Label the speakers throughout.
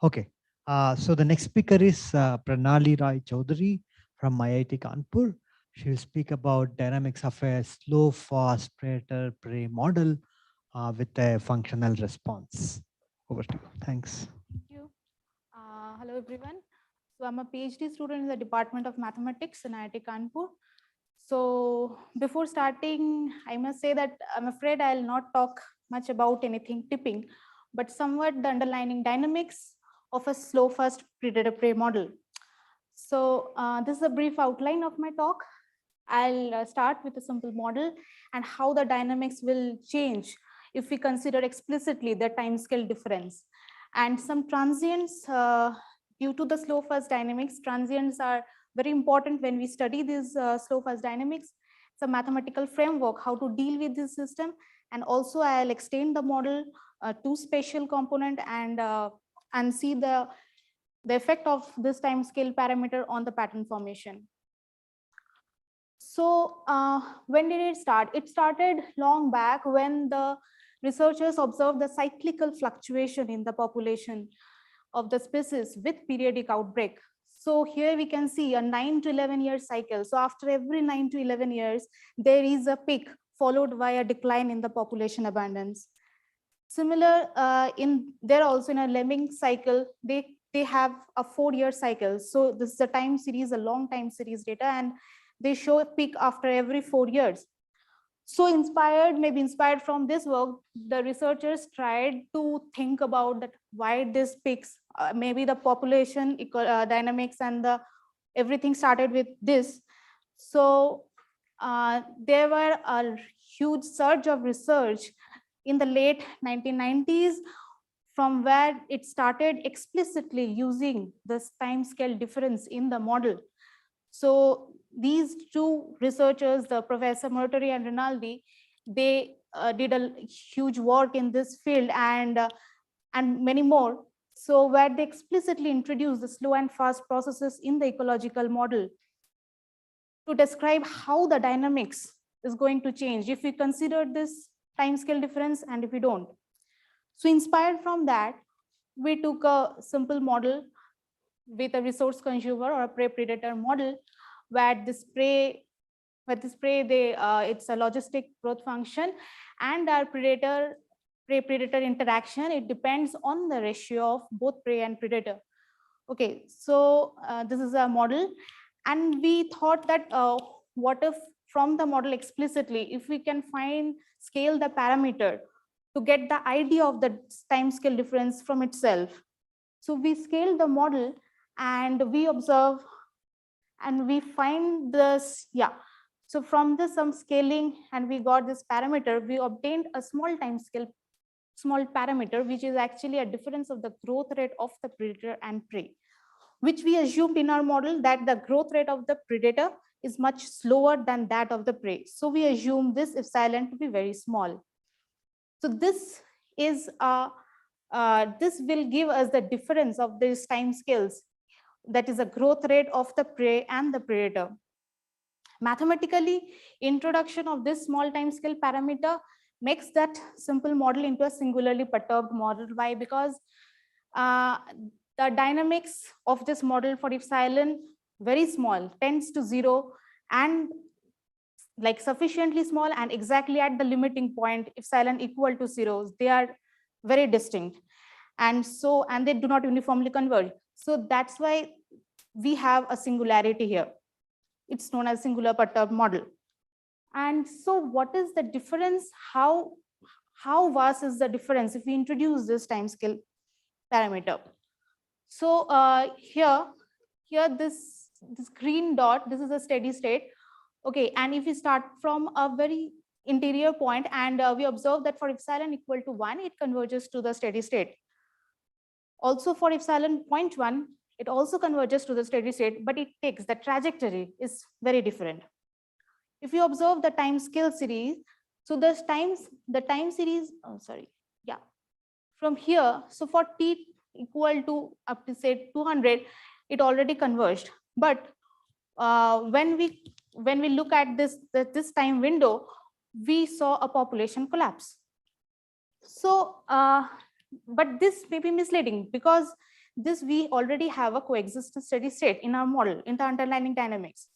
Speaker 1: Okay. So the next speaker is Pranali Chowdhury from IIT Kanpur. She will speak about dynamics of a slow, fast predator-prey model with a functional response. Over to you. Thanks.
Speaker 2: Thank you. Hello, everyone. So I'm a PhD student in the Department of Mathematics in IIT Kanpur. So before starting, I must say that I'm afraid I'll not talk much about anything tipping, but somewhat the underlying dynamics of a slow fast predator-prey model. So this is a brief outline of my talk. I'll start with a simple model and how the dynamics will change if we consider explicitly the timescale difference. And some transients, due to the slow fast dynamics, transients are very important when we study this slow fast dynamics. It's a mathematical framework, how to deal with this system. And also I'll extend the model to spatial component and see the effect of this timescale parameter on the pattern formation. So when did it start? It started long back when the researchers observed the cyclical fluctuation in the population of the species with periodic outbreak. So here we can see a 9 to 11 year cycle. So after every 9 to 11 years, there is a peak followed by a decline in the population abundance. Similar they're also in a lemming cycle, they have a 4-year cycle. So this is a time series, a long time series data, and they show a peak after every 4 years. So maybe inspired from this work, the researchers tried to think about that why this peaks, maybe the population dynamics and everything started with this. So there were a huge surge of research in the late 1990s, from where it started explicitly using this time scale difference in the model. So these two researchers, the Professor Murtry and Rinaldi, they did a huge work in this field and many more. So where they explicitly introduced the slow and fast processes in the ecological model to describe how the dynamics is going to change if we consider this time scale difference and if we don't. So inspired from that, we took a simple model with a resource consumer or a prey predator model where this prey it's a logistic growth function, and our prey predator interaction, it depends on the ratio of both prey and predator. Okay, so this is a model, and we thought that what if from the model explicitly, if we can scale the parameter to get the idea of the time scale difference from itself. So we scale the model and we observe and we find this, so from this some scaling and we got this parameter, we obtained a small time scale, small parameter, which is actually a difference of the growth rate of the predator and prey, which we assumed in our model that the growth rate of the predator is much slower than that of the prey. So we assume this epsilon to be very small. So this is this will give us the difference of these time scales, that is a growth rate of the prey and the predator. Mathematically, introduction of this small time scale parameter makes that simple model into a singularly perturbed model. Why? Because the dynamics of this model for epsilon very small, tends to 0, and like sufficiently small and exactly at the limiting point epsilon equal to 0, they are very distinct, and they do not uniformly converge. So that's why we have a singularity here. It's known as singular perturbed model. And so what is the difference? How vast is the difference if we introduce this time scale parameter? So here this green dot, this is a steady state. Okay, and if we start from a very interior point and we observe that for epsilon equal to 1, it converges to the steady state. Also for epsilon 0.1, it also converges to the steady state, but it takes, the trajectory is very different. If you observe the time scale series, so the time series, from here, so for t equal to up to say 200, it already converged. But when we look at this time window, we saw a population collapse. So but this may be misleading because this we already have a coexistent steady state in our model, in the underlying dynamics.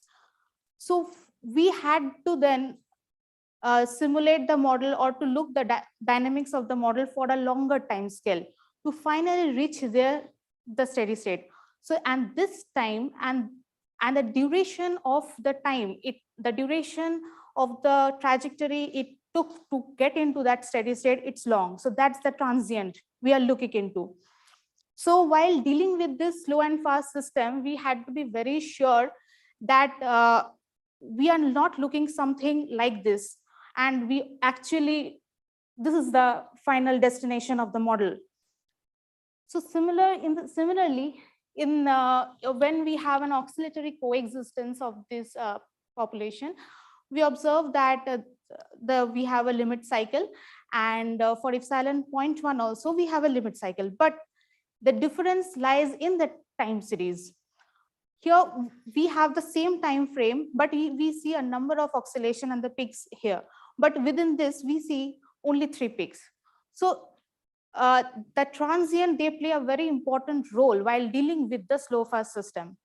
Speaker 2: So we had to then simulate the model or to look the dynamics of the model for a longer time scale to finally reach the steady state. So and this time and the duration of the time, the duration of the trajectory it took to get into that steady state, it's long. So that's the transient we are looking into. So while dealing with this slow and fast system, we had to be very sure that we are not looking something like this, and we actually, this is the final destination of the model. So similarly, when we have an oscillatory coexistence of this population, we observe that we have a limit cycle, and for epsilon 0.1 also we have a limit cycle, but the difference lies in the time series. Here we have the same time frame, but we see a number of oscillation and the peaks here. But within this, we see only 3 peaks. So the transient, they play a very important role while dealing with the slow fast system.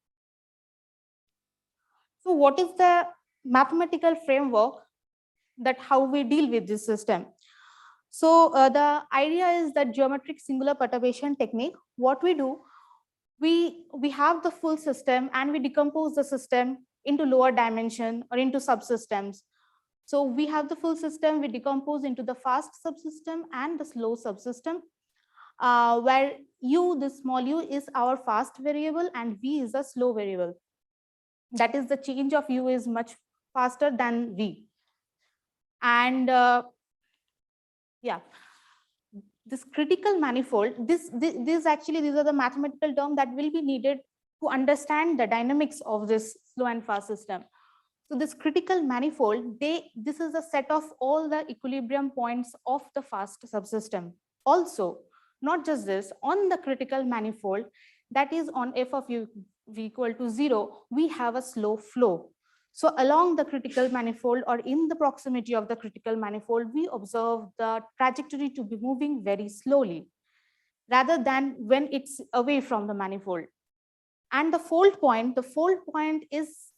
Speaker 2: So what is the mathematical framework that how we deal with this system? So the idea is that geometric singular perturbation technique, what we do, we have the full system and we decompose the system into lower dimension or into subsystems. So we have the full system, we decompose into the fast subsystem and the slow subsystem, where u, this small u, is our fast variable and v is a slow variable. That is, the change of u is much faster than v. And yeah, this critical manifold, these are the mathematical terms that will be needed to understand the dynamics of this slow and fast system. So this critical manifold, this is a set of all the equilibrium points of the fast subsystem. Also, not just this, on the critical manifold, that is on f of u v equal to 0, we have a slow flow. So along the critical manifold or in the proximity of the critical manifold, we observe the trajectory to be moving very slowly rather than when it's away from the manifold. And the fold point is,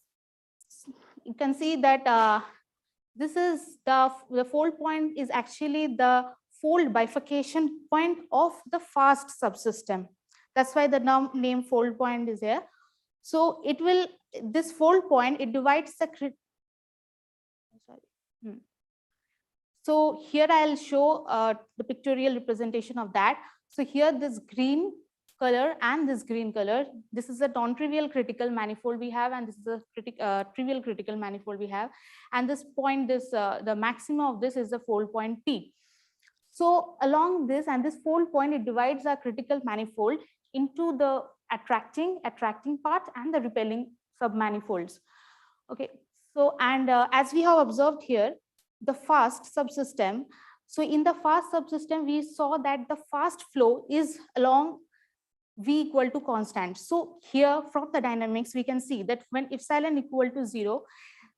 Speaker 2: you can see that this is the fold point is actually the fold bifurcation point of the fast subsystem. That's why the name fold point is here. So it will, this fold point, it divides the So here I'll show the pictorial representation of that. So here this green color and this green color, this is a non-trivial critical manifold we have, and this is a trivial critical manifold we have. And this point, the maximum of this is the fold point P. So along this and this fold point, it divides our critical manifold into the attracting part and the repelling submanifolds. Okay, so and as we have observed here, the fast subsystem. So in the fast subsystem, we saw that the fast flow is along v equal to constant. So here from the dynamics, we can see that when epsilon equal to 0,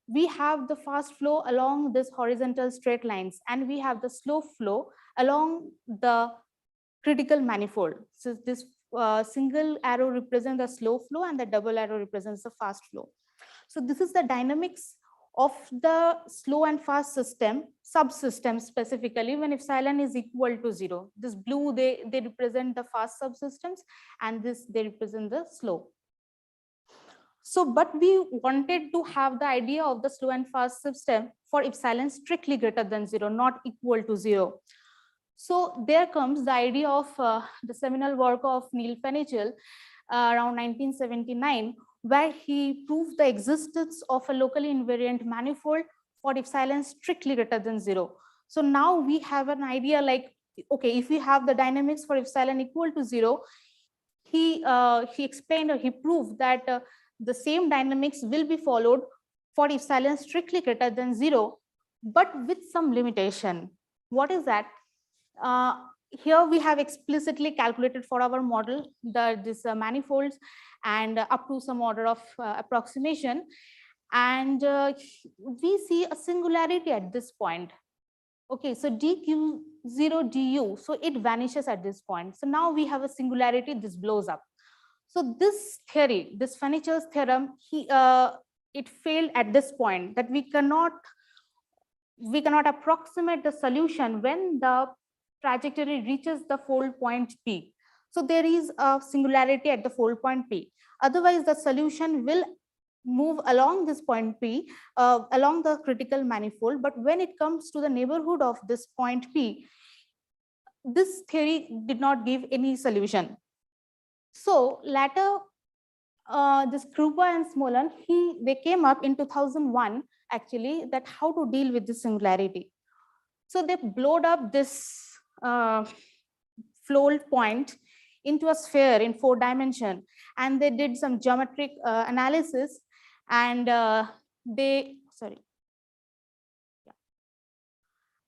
Speaker 2: we have the fast flow along this horizontal straight lines, and we have the slow flow along the critical manifold. So this single arrow represents the slow flow and the double arrow represents the fast flow. So this is the dynamics of the slow and fast system, subsystem specifically, when epsilon is equal to 0. This blue, they represent the fast subsystems, and this, they represent the slow. So, but we wanted to have the idea of the slow and fast system for epsilon strictly greater than 0, not equal to 0. So there comes the idea of the seminal work of Neil Fenichel around 1979, where he proved the existence of a locally invariant manifold for epsilon strictly greater than 0. So now we have an idea like, okay, if we have the dynamics for epsilon equal to 0, he explained, or he proved that the same dynamics will be followed for epsilon strictly greater than 0, but with some limitation. What is that? Here we have explicitly calculated for our model this manifolds and up to some order of approximation, and we see a singularity at this point. Okay, so d 0 du. So it vanishes at this point. So now we have a singularity, this blows up. So this theory, this Fenichel's theorem, it failed at this point, that we cannot approximate the solution when the trajectory reaches the fold point P. So there is a singularity at the fold point P. Otherwise, the solution will move along this point P, along the critical manifold. But when it comes to the neighborhood of this point P, this theory did not give any solution. So later, this Krupa and Smolan, they came up in 2001, actually, that how to deal with this singularity. So they blowed up this fold point into a sphere in 4 dimensions, and they did some geometric analysis, and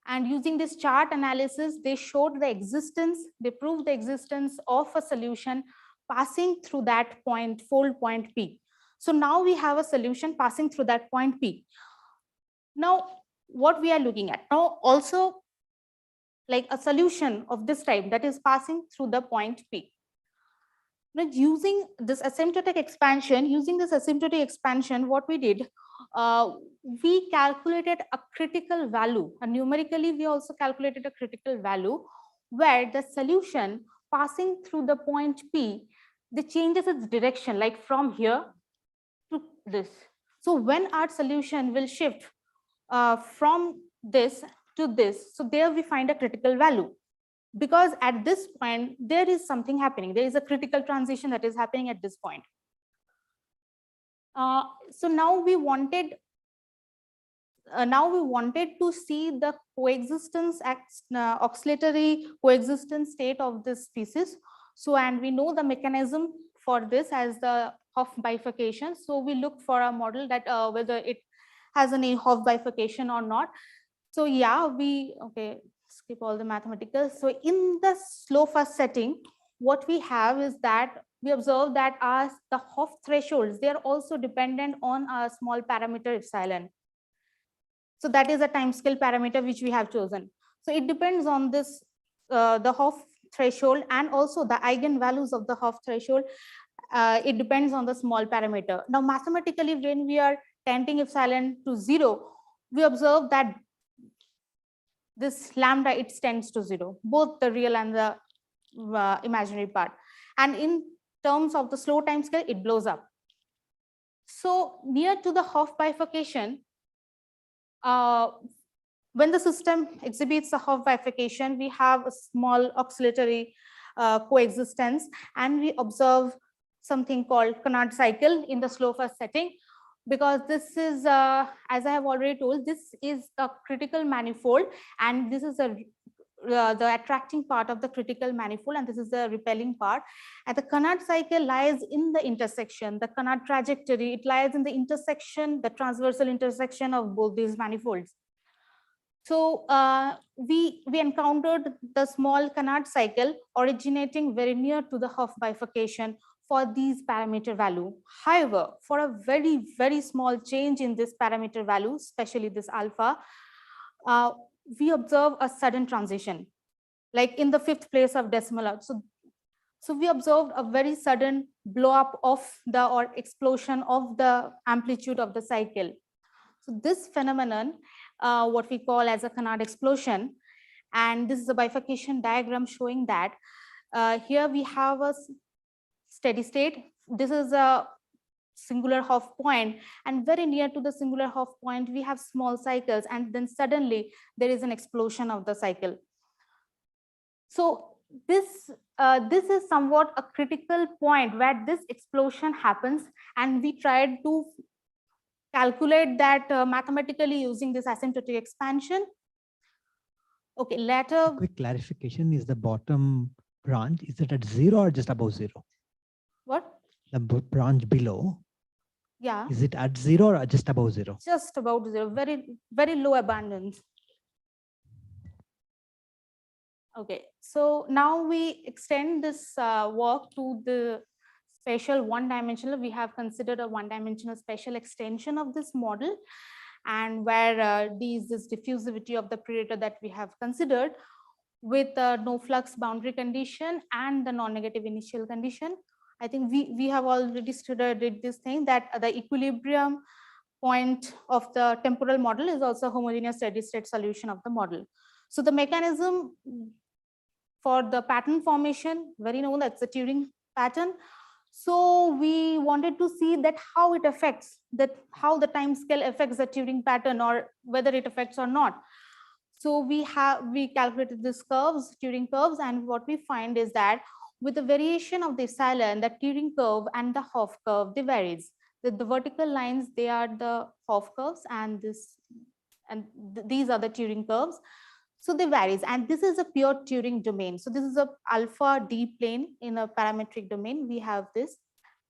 Speaker 2: and using this chart analysis, they showed the existence, they proved the existence of a solution passing through that point, fold point P. So now we have a solution passing through that point P. Now, what we are looking at now, also like a solution of this type that is passing through the point P. Now, using this asymptotic expansion, what we did, we calculated a critical value, and numerically we also calculated a critical value where the solution passing through the point P, it changes its direction, like from here to this. So when our solution will shift from this to this, so there we find a critical value. Because at this point, there is something happening. There is a critical transition that is happening at this point. So now we wanted to see the coexistence, oscillatory coexistence state of this species. So, and we know the mechanism for this as the Hopf bifurcation. So we look for a model that whether it has any Hopf bifurcation or not. So yeah, skip all the mathematical. So in the slow first setting, what we have is that we observe that as the Hopf thresholds, they are also dependent on a small parameter epsilon. So that is a timescale parameter which we have chosen. So it depends on this, the Hopf threshold, and also the eigenvalues of the Hopf threshold. It depends on the small parameter. Now, mathematically, when we are tending epsilon to 0, we observe that this lambda, it tends to 0, both the real and the imaginary part. And in terms of the slow time scale, it blows up. So near to the Hopf bifurcation, when the system exhibits a Hopf bifurcation, we have a small oscillatory coexistence, and we observe something called Canard cycle in the slow first setting, because this is, as I have already told, this is a critical manifold, and this is the attracting part of the critical manifold, and this is the repelling part. And the Canard cycle lies in the intersection, the Canard trajectory, it lies in the intersection, the transversal intersection of both these manifolds. So we encountered the small Canard cycle originating very near to the Hopf bifurcation for these parameter value. However, for a very, very small change in this parameter value, especially this alpha, we observe a sudden transition, like in the 5th place of decimal. So we observed a very sudden blow up of the, or explosion of the amplitude of the cycle. So this phenomenon, what we call as a Canard explosion, and this is a bifurcation diagram showing that here we have a steady state. This is a singular Hopf point, and very near to the singular Hopf point, we have small cycles, and then suddenly there is an explosion of the cycle. So this is somewhat a critical point where this explosion happens, and we tried to calculate that mathematically using this asymptotic expansion. Okay, later.
Speaker 1: A quick clarification: is the bottom branch, is it at 0 or just above 0?
Speaker 2: What?
Speaker 1: The branch below.
Speaker 2: Yeah.
Speaker 1: Is it at 0 or just above 0?
Speaker 2: Just about 0. Very, very low abundance. Okay, so now we extend this work to the spatial one-dimensional. We have considered a one-dimensional spatial extension of this model, and where this diffusivity of the predator that we have considered, with no flux boundary condition and the non-negative initial condition. I think we have already studied this thing, that the equilibrium point of the temporal model is also a homogeneous steady state solution of the model. So the mechanism for the pattern formation, very known, that's the Turing pattern. So we wanted to see that how it affects, that how the time scale affects the Turing pattern, or whether it affects or not. So we calculated these curves, Turing curves, and what we find is that with the variation of the epsilon, the Turing curve and the Hopf curve, they varies. The vertical lines, they are the Hopf curves, and these are the Turing curves. So they varies, and this is a pure Turing domain. So this is a alpha D plane in a parametric domain. We have this,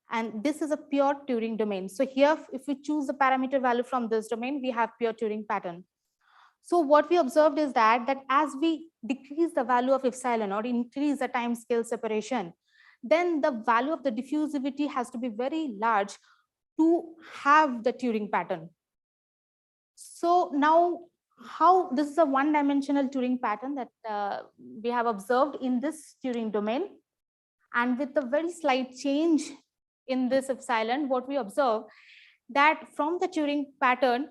Speaker 2: and this is a pure Turing domain. So here, if we choose the parameter value from this domain, we have pure Turing pattern. So what we observed is that as we decrease the value of epsilon or increase the time scale separation, then the value of the diffusivity has to be very large to have the Turing pattern. So now, how this is a one-dimensional Turing pattern that we have observed in this Turing domain, and with a very slight change in this epsilon, what we observe that from the Turing pattern,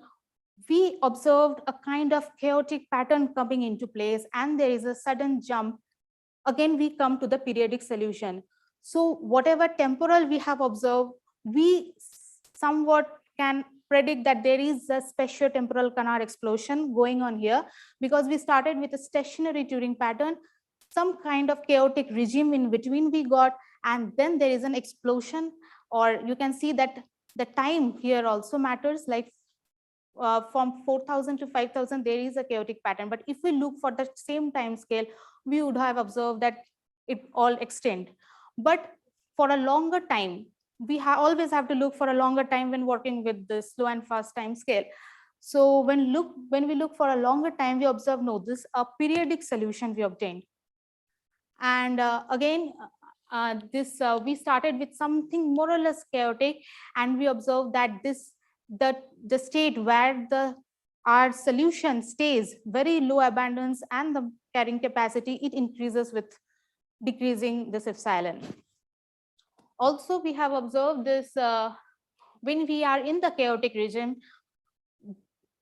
Speaker 2: we observed a kind of chaotic pattern coming into place, and there is a sudden jump. Again, we come to the periodic solution. So whatever temporal we have observed, we somewhat can predict that there is a spatio-temporal Canard explosion going on here, because we started with a stationary Turing pattern, some kind of chaotic regime in between we got, and then there is an explosion. Or you can see that the time here also matters, like from 4000 to 5000 there is a chaotic pattern, but if we look for the same time scale, we would have observed that it all extend. But for a longer time, we always have to look for a longer time when working with the slow and fast time scale. So when we look for a longer time, we observe, no, this a periodic solution we obtained. And again, we started with something more or less chaotic, and we observed that the state where our solution stays very low abundance and the carrying capacity, it increases with decreasing this epsilon. Also, we have observed this when we are in the chaotic region,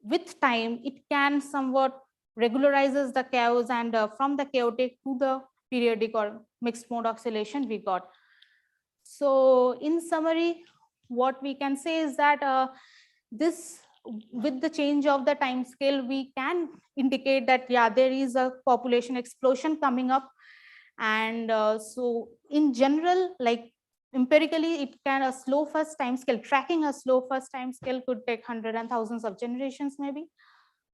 Speaker 2: with time, it can somewhat regularizes the chaos, and from the chaotic to the periodic or mixed mode oscillation we got. So in summary, what we can say is that this, with the change of the time scale, we can indicate that, yeah, there is a population explosion coming up. And so in general, like empirically, it can a slow first time scale, tracking a slow first time scale could take hundreds and thousands of generations maybe.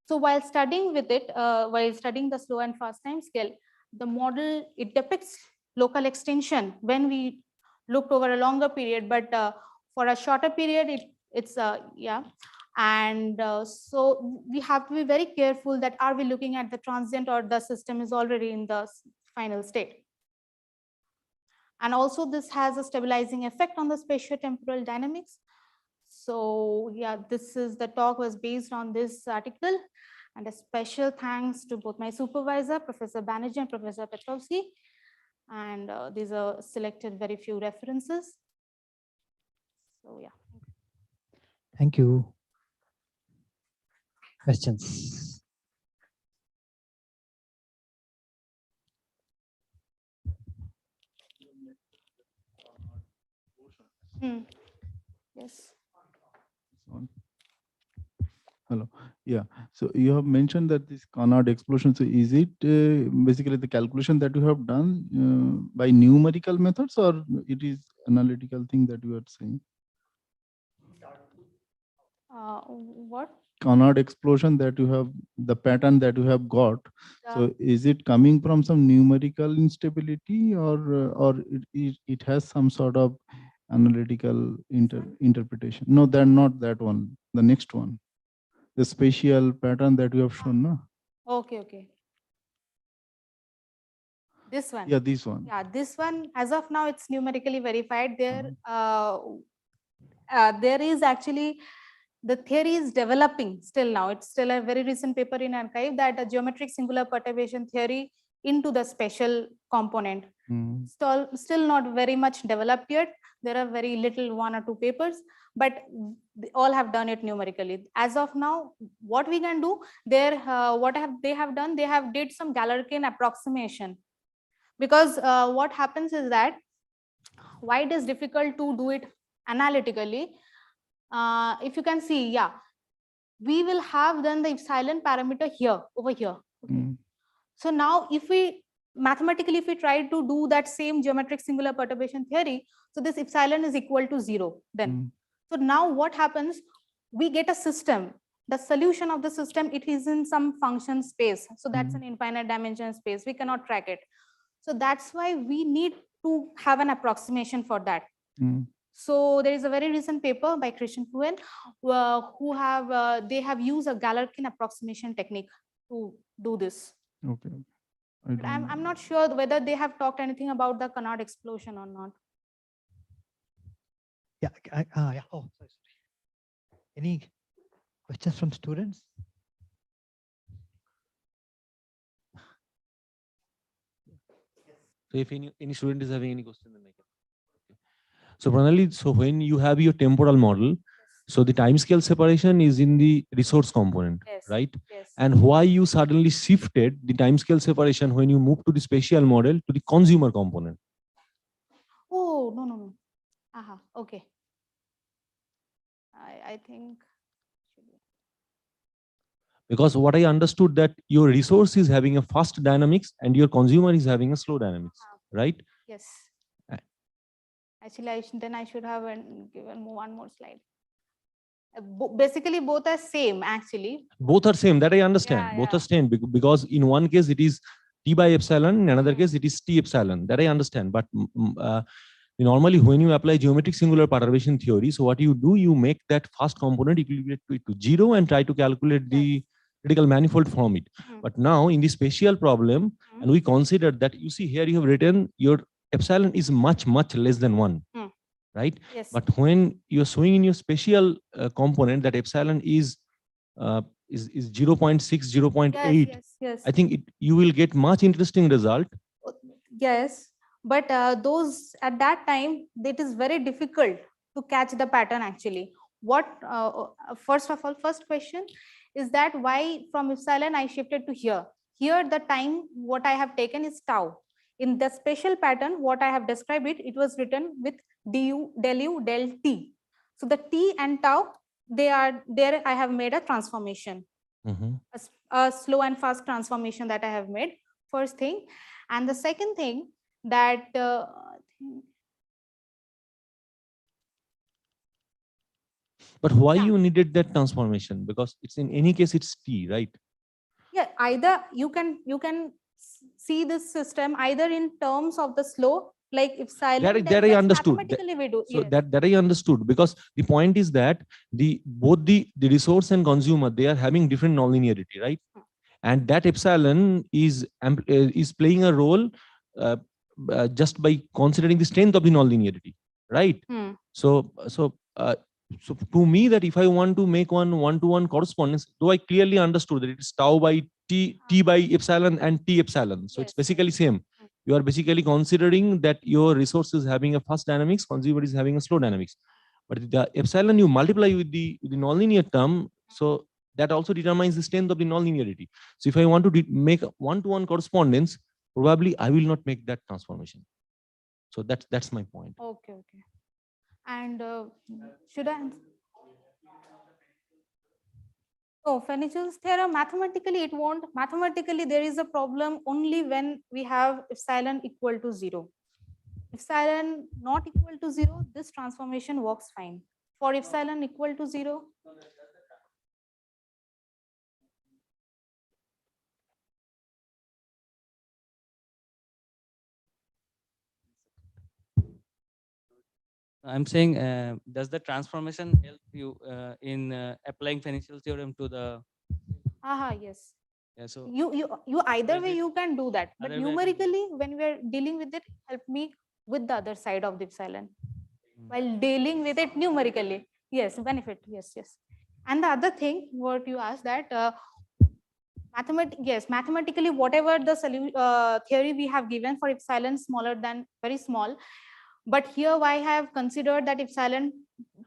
Speaker 2: So while studying with it, while studying the slow and fast time scale, the model, it depicts local extension when we looked over a longer period, but for a shorter period, it's yeah. And so we have to be very careful that are we looking at the transient or the system is already in the final state. And also this has a stabilizing effect on the spatio-temporal dynamics. So yeah, the talk was based on this article, and a special thanks to both my supervisor, Professor Banerjee and Professor Petrovsky. And these are selected very few references. So yeah.
Speaker 1: Thank you. Questions?
Speaker 2: Yes.
Speaker 3: Hello. Yeah. So you have mentioned that this Canard explosion. So is it basically the calculation that you have done by numerical methods, or it is analytical thing that you are saying?
Speaker 2: What?
Speaker 3: Canard explosion that you have, the pattern that you have got. So is it coming from some numerical instability, or it has some sort of analytical interpretation? No, that not that one. The next one, the spatial pattern that you have shown, no?
Speaker 2: Okay. This one.
Speaker 3: Yeah, this one.
Speaker 2: Yeah, this one, as of now, it's numerically verified. There is actually, the theory is developing still now. It's still a very recent paper in arXiv that a geometric singular perturbation theory into the special component. Still not very much developed yet. There are very little 1 or 2 papers, but they all have done it numerically. As of now, what we can do there, they have done, they have did some Galerkin approximation, because what happens is that why it is difficult to do it analytically. If you can see, yeah, we will have then the epsilon parameter here, over here. Okay. So now if we mathematically, if we try to do that same geometric singular perturbation theory, so this epsilon is equal to 0 then. So now what happens, we get a system. The solution of the system, it is in some function space. So that's an infinite dimension space. We cannot track it. So that's why we need to have an approximation for that. So there is a very recent paper by Christian Puen, they have used a Galerkin approximation technique to do this. Okay. But I'm not sure whether they have talked anything about the Canard explosion or not.
Speaker 1: Yeah. Yeah. Oh, sorry. Any questions from students?
Speaker 4: So if any student is having any question, then I can. Okay. So Pranali, so when you have your temporal model, so the timescale separation is in the resource component, right?
Speaker 2: Yes.
Speaker 4: And why you suddenly shifted the timescale separation when you move to the spatial model to the consumer component?
Speaker 2: Oh, no. Aha, okay. I think.
Speaker 4: Because what I understood that your resource is having a fast dynamics and your consumer is having a slow dynamics, right?
Speaker 2: Yes. Actually, I should have given one more slide. Basically, both are same, actually.
Speaker 4: Both are same, that I understand.
Speaker 2: Yeah,
Speaker 4: both are same because in one case it is T by epsilon, in another case it is T epsilon, that I understand. But normally when you apply geometric singular perturbation theory, so what you do, you make that first component equivalent to 0 and try to calculate the critical manifold from it. But now in the spatial problem, and we consider that, you see here you have written your epsilon is much less than 1. Right?
Speaker 2: Yes.
Speaker 4: But when you're showing in your spatial component that epsilon is 0.6, 0.8,
Speaker 2: yes.
Speaker 4: I think you will get much interesting result.
Speaker 2: Yes, but those at that time, it is very difficult to catch the pattern actually. What, first of all, first question is that why from epsilon I shifted to here. Here the time what I have taken is tau. In the spatial pattern, what I have described it was written with du, del u, del t. So the t and tau, they are there. I have made a transformation, a slow and fast transformation that I have made. First thing, and the second thing that
Speaker 4: but why you needed that transformation? Because it's in any case it's t, right?
Speaker 2: Yeah, either you can see this system either in terms of the slow, like epsilon.
Speaker 4: That I understood.
Speaker 2: We do.
Speaker 4: So that I understood, because the point is that both the resource and consumer, they are having different nonlinearity, right? And that epsilon is playing a role just by considering the strength of the nonlinearity, right? So to me, that if I want to make one-to-one correspondence, though I clearly understood that it's tau by t by epsilon and t epsilon, so it's basically same. You are basically considering that your resource is having a fast dynamics, consumer is having a slow dynamics, but the epsilon you multiply with the nonlinear term, so that also determines the strength of the nonlinearity. So if I want to make one-to-one correspondence, probably I will not make that transformation. So that's my point.
Speaker 2: Okay. And should I? Oh, Fenichel's theorem, mathematically it won't. Mathematically, there is a problem only when we have epsilon equal to 0. Epsilon not equal to 0, this transformation works fine. For epsilon equal to 0,
Speaker 5: I'm saying, does the transformation help you in applying Fenichel's theorem to the?
Speaker 2: yes.
Speaker 5: Yeah, so
Speaker 2: you either way you can do that, but numerically when we are dealing with it, help me with the other side of the epsilon while dealing with it numerically. Yes, benefit. Yes. And the other thing, what you asked that Yes, mathematically, whatever the theory we have given for epsilon smaller than very small, but here I have considered that epsilon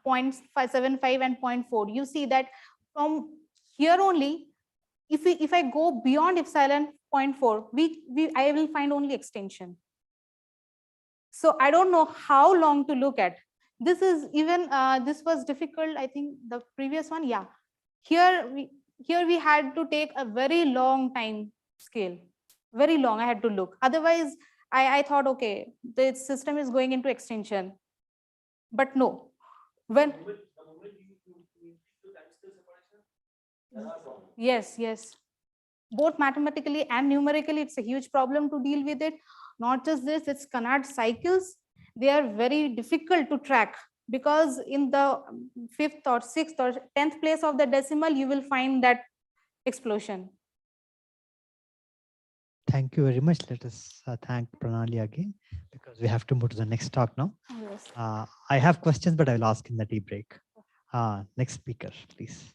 Speaker 2: 0.575 and 0.4. You see that from here only, if I go beyond epsilon 0.4, I will find only extension. So I don't know how long to look at. This is even this was difficult. I think the previous one, yeah. Here we had to take a very long time scale, very long. I had to look. Otherwise, I thought, okay, the system is going into extension, but no. When yes, both mathematically and numerically, it's a huge problem to deal with it. Not just this, it's Canard cycles. They are very difficult to track because in the 5th or 6th or 10th place of the decimal, you will find that explosion.
Speaker 1: Thank you very much. Let us thank Pranali again, because we have to move to the next talk now.
Speaker 2: Yes.
Speaker 1: I have questions, but I will ask in the tea break. Next speaker, please.